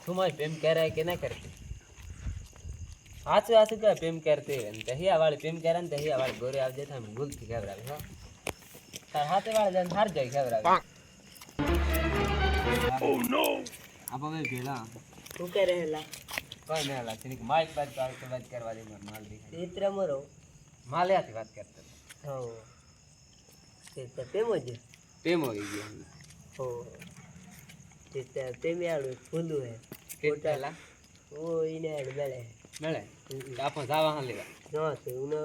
तुम प्रेम कह रहा है कि ना करते आज क्या प्रेम करते दहिया वाले प्रेम कह रहे दहिया वाले गोरे आ जाते हम भूल थी खबर हो तार हाथे वाले जन हार जाए खबर ओह नो अब हमें भेला तू कह रहेला कोई नहीं हला तनिक माइक बात करवा दे माल दिखा इतना मरो माले आती बात करते हो ते प्रेम हो जे प्रेम हो गया हो ते प्रेम यार फूलू है कोटा वो इने बेले મળે આપો જાવા હા લેવા no te uno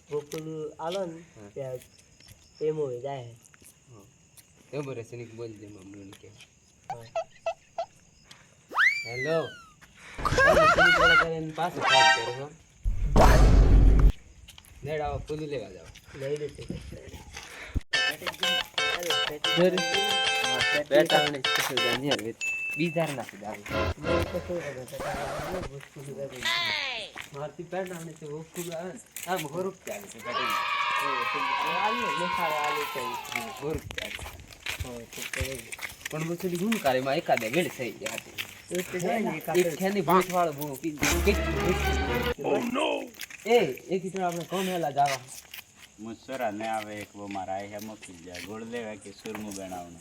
gokulu alon ya emo જાય એ બરે સનિક બોલ દે મમ્મી કે હેલો સનિક બોલે કરે પાસ કોલ કરો નેડા પુલી લેવા જાવ લઈ દે બેટા મને સ્પેશિયલ જાનિયર વિથ બીજાર નાખી દાવી मारती पैर डालने से वो खूब हम गोरुप क्या है बैठे आलू ले सारे आलू चाहिए गोरुप क्या है पण वो चली घूम करे में एका दे वेड़ सही जाती एक खेनी भूत वाला वो ओह नो ए एक ही तरह आपने कौन हैला जावा मुसरा ने आवे एक वो मारा है मोकी जा गोड़ लेवा के सुरमु बनावना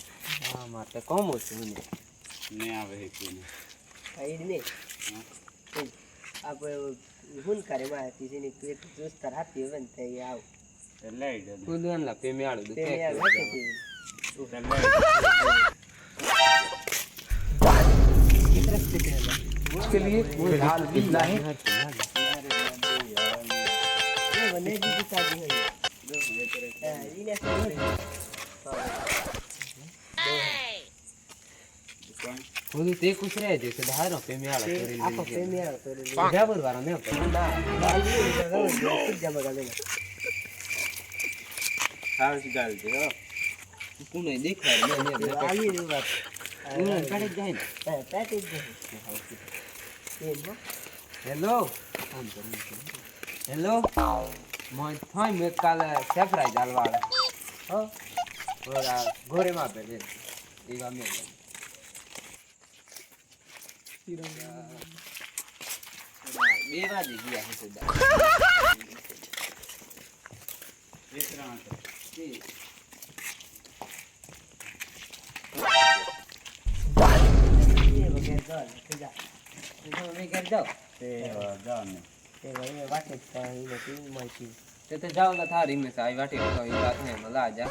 हां मारते कौन हो सुने ने आवे है कोने आई नहीं आप हुन करे में किसी ने एक दोस्त रहती है बनते ये आओ लई दे कुलन ला पे में आड़ू पे में आड़ू उसके लिए वो हाल बिल्ला है ये बने की शादी है इने खुद ते कुछ रहे जैसे धारो पे में आला तोरे आपको पे में आला तोरे जाबर वाला ने ना बाली जगह जमा कर देना हाउस गाल दे हो कोने देख रहा है मैं आली रे बात उन काटे जाए पैकेज ये नो हेलो हेलो मैं थाई में काल सेफ्राई डालवाड़ा हां और गोरे में पे दे ईवा में तिरंगा बेवाजी गया है सुधा इतना जी ये वगैरह कर जा तो मैं कर जाओ ते जान ते भाई वाटे का ही नहीं माइकी तो जाओ ना थारी में साई वाटी तो ये बात है मला जा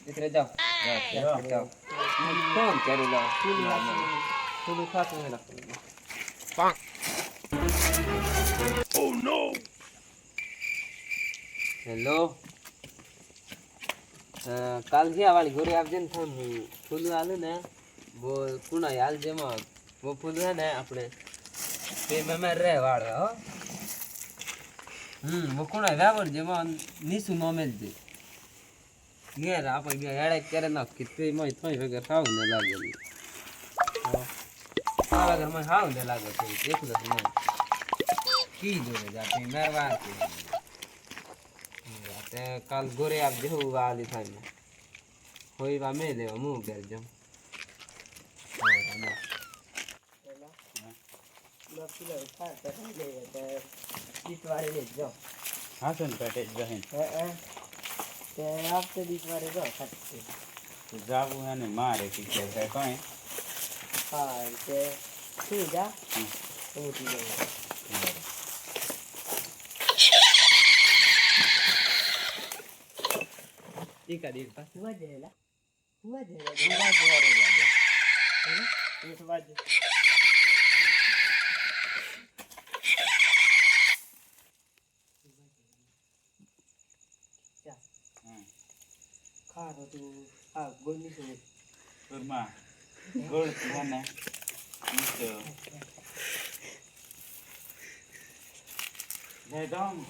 इधर जाओ जाओ कौन करेगा तुम खाते हैं ना ओह नो हेलो काल हिया वाली गोरी आप जन थन फूल आले ने वो कुणा याल जेमा वो फूल है ने अपने पे में रहे वाला हो वो कुणा व्यावर जेमा निसु नो मेल दे ये रा अपन गया हेड़े करे ना कितने मैं थोई वगैरह खाऊ ने लागेली हां अगर मैं खाऊ ने लागे तो देख लो तुम की जोरे जाते मेहरबान की ते कल गोरे आप देहु वाली थाई में होई बा में ले मुंह कर जम और ना लोग किलो खा कर ले ते इस बारे ले जाओ हासन पेटे जहन ते आप तो इस बारे जाओ सकते तो जाबू है ने मारे की है कोई हां ते तू जा तू ठीक है ठीक है देख पास हुआ जेला बुआ जोरे जादे ये तो बात क्या खा तो तू आ गोली से सुरमा गोड़ खाना तो ने दम